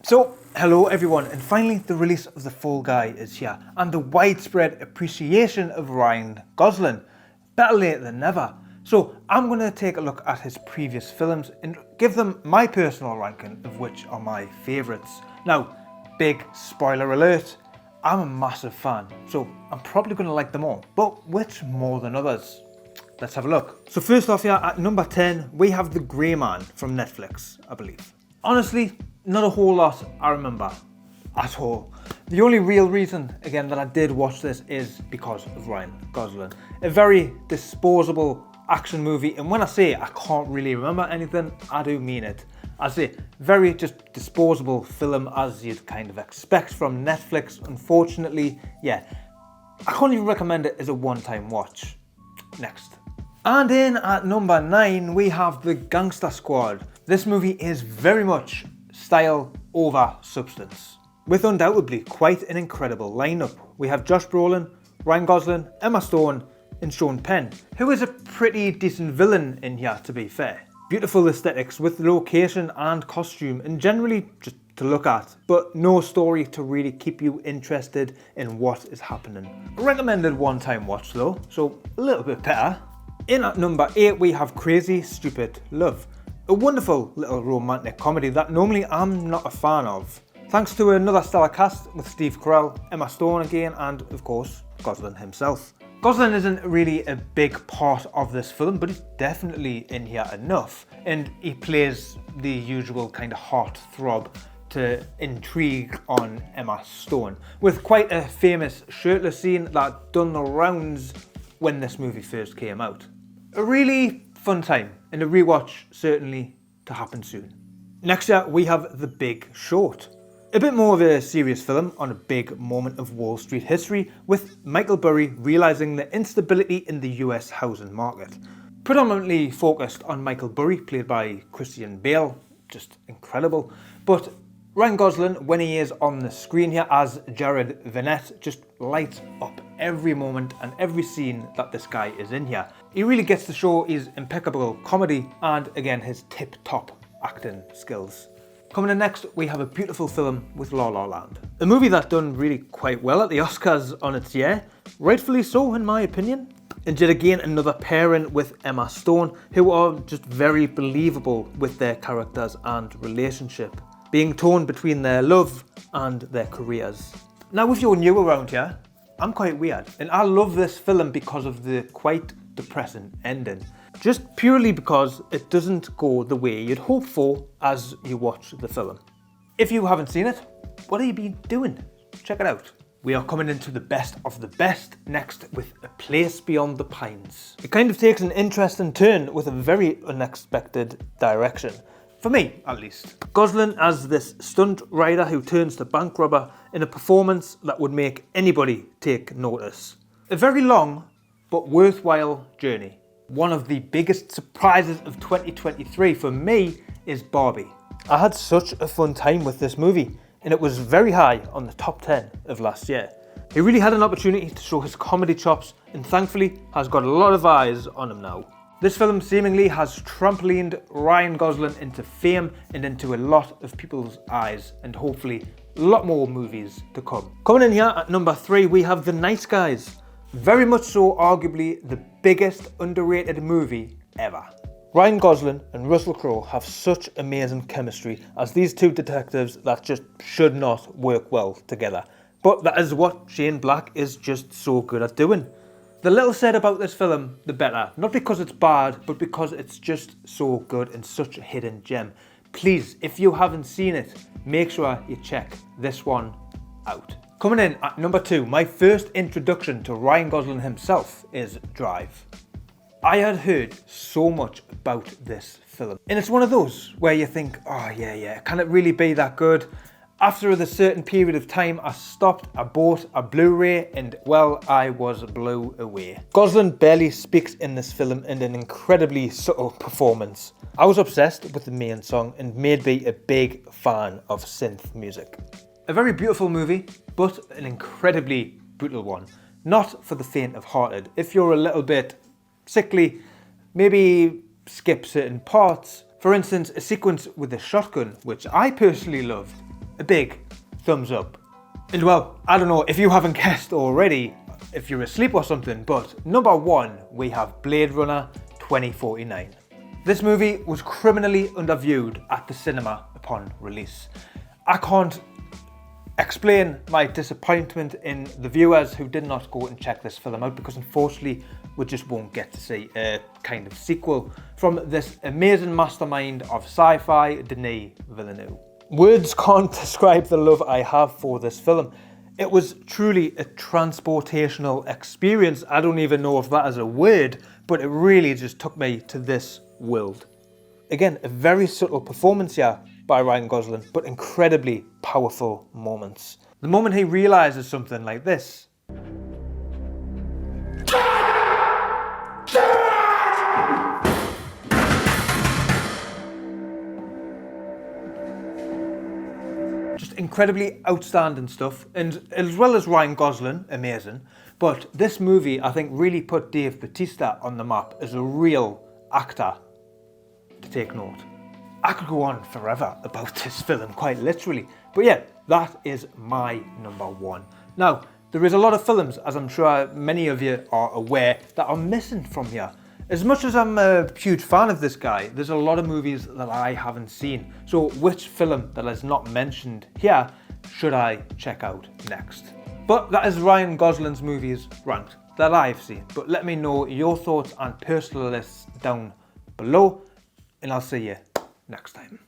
So, hello everyone, and finally the release of The Fall Guy is here, and the widespread appreciation of Ryan Gosling. Better late than never. So, I'm going to take a look at his previous films and give them my personal ranking of which are my favourites. Now, big spoiler alert, I'm a massive fan, so I'm probably going to like them all, but which more than others? Let's have a look. So first off here, at number 10, we have The Grey Man from Netflix, I believe. Honestly, not a whole lot I remember at all. The only real reason, again, that I did watch this is because of Ryan Gosling. A very disposable action movie, and when I say I can't really remember anything, I do mean it. I say very just disposable film as you'd kind of expect from Netflix. Unfortunately, yeah, I can't even recommend it as a one-time watch. Next. And in at number 9, we have The Gangster Squad. This movie is very much style over substance, with undoubtedly quite an incredible lineup. We have Josh Brolin, Ryan Gosling, Emma Stone and Sean Penn, who is a pretty decent villain in here, to be fair. Beautiful aesthetics with location and costume, and generally just to look at, but no story to really keep you interested in what is happening. Recommended one-time watch though, so a little bit better. In at number 8, we have Crazy Stupid Love. A wonderful little romantic comedy that normally I'm not a fan of. Thanks to another stellar cast with Steve Carell, Emma Stone again, and of course, Gosling himself. Gosling isn't really a big part of this film, but he's definitely in here enough. And he plays the usual kind of heartthrob to intrigue on Emma Stone, with quite a famous shirtless scene that done the rounds when this movie first came out. A really fun time, and a rewatch certainly to happen soon. Next up, we have The Big Short. A bit more of a serious film on a big moment of Wall Street history, with Michael Burry realising the instability in the US housing market. Predominantly focused on Michael Burry, played by Christian Bale, just incredible. But Ryan Gosling, when he is on the screen here as Jared Vanette, just lights up every moment and every scene that this guy is in here. He really gets to show his impeccable comedy and, again, his tip-top acting skills. Coming in next, we have a beautiful film with La La Land. A movie that done really quite well at the Oscars on its year, rightfully so in my opinion. And yet again, another pairing with Emma Stone, who are just very believable with their characters and relationship, being torn between their love and their careers. Now, if you're new around here, I'm quite weird, and I love this film because of the quite depressing ending. Just purely because it doesn't go the way you'd hope for as you watch the film. If you haven't seen it, what have you been doing? Check it out. We are coming into the best of the best next with A Place Beyond the Pines. It kind of takes an interesting turn with a very unexpected direction. For me, at least. Gosling as this stunt rider who turns to bank robber in a performance that would make anybody take notice. A very long but worthwhile journey. One of the biggest surprises of 2023 for me is Barbie. I had such a fun time with this movie, and it was very high on the top 10 of last year. He really had an opportunity to show his comedy chops, and thankfully has got a lot of eyes on him now. This film seemingly has trampolined Ryan Gosling into fame and into a lot of people's eyes, and hopefully a lot more movies to come. Coming in here at number 3, we have The Nice Guys. Very much so arguably the biggest underrated movie ever. Ryan Gosling and Russell Crowe have such amazing chemistry as these two detectives that just should not work well together. But that is what Shane Black is just so good at doing. The little said about this film, the better. Not because it's bad, but because it's just so good and such a hidden gem. Please, if you haven't seen it, make sure you check this one out. Coming in at number 2, my first introduction to Ryan Gosling himself is Drive. I had heard so much about this film. And it's one of those where you think, oh yeah, can it really be that good? After a certain period of time, I stopped, I bought a Blu-ray, and well, I was blown away. Gosling barely speaks in this film in an incredibly subtle performance. I was obsessed with the main song and made me a big fan of synth music. A very beautiful movie, but an incredibly brutal one. Not for the faint of hearted. If you're a little bit sickly, maybe skip certain parts. For instance, a sequence with a shotgun, which I personally loved, a big thumbs up. And well, I don't know if you haven't guessed already, if you're asleep or something, but number 1, we have Blade Runner 2049. This movie was criminally underviewed at the cinema upon release. I can't explain my disappointment in the viewers who did not go and check this film out, because unfortunately we just won't get to see a kind of sequel from this amazing mastermind of sci-fi, Denis Villeneuve. Words can't describe the love I have for this film. It was truly a transportational experience. I don't even know if that is a word, but it really just took me to this world. Again, a very subtle performance here by Ryan Gosling, but incredibly powerful moments. The moment he realizes something like this. Just incredibly outstanding stuff, and as well as Ryan Gosling, amazing. But this movie, I think, really put Dave Bautista on the map as a real actor to take note. I could go on forever about this film, quite literally. But yeah, that is my number 1. Now, there is a lot of films, as I'm sure many of you are aware, that are missing from here. As much as I'm a huge fan of this guy, there's a lot of movies that I haven't seen. So which film that is not mentioned here should I check out next? But that is Ryan Gosling's movies ranked that I've seen. But let me know your thoughts and personal lists down below, and I'll see you next time.